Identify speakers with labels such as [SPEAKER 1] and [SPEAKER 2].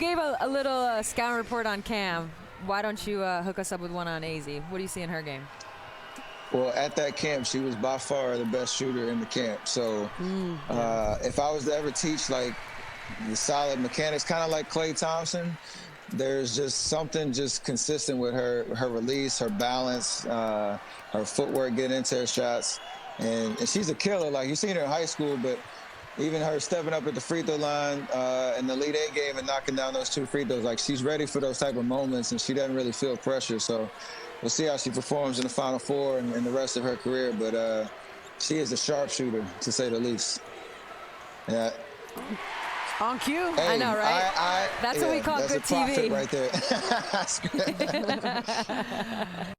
[SPEAKER 1] gave a little scout report on Cam. Why don't you hook us up with one on Azzi? What do you see in her game?
[SPEAKER 2] Well, at that camp, she was by far the best shooter in the camp. So if I was to ever teach, like, the solid mechanics, kind of like Klay Thompson, there's just something just consistent with her release, her balance, her footwork, getting into her shots. And she's a killer. Like, you've seen her in high school, but even her stepping up at the free throw line in the Elite Eight game and knocking down those 2 free throws, like, she's ready for those type of moments, and she doesn't really feel pressure. So we'll see how she performs in the Final Four and the rest of her career. But she is a sharpshooter, to say the least. Yeah.
[SPEAKER 1] On cue?
[SPEAKER 2] Hey,
[SPEAKER 1] I know, right? That's what we call good TV.
[SPEAKER 2] That's a profit right there.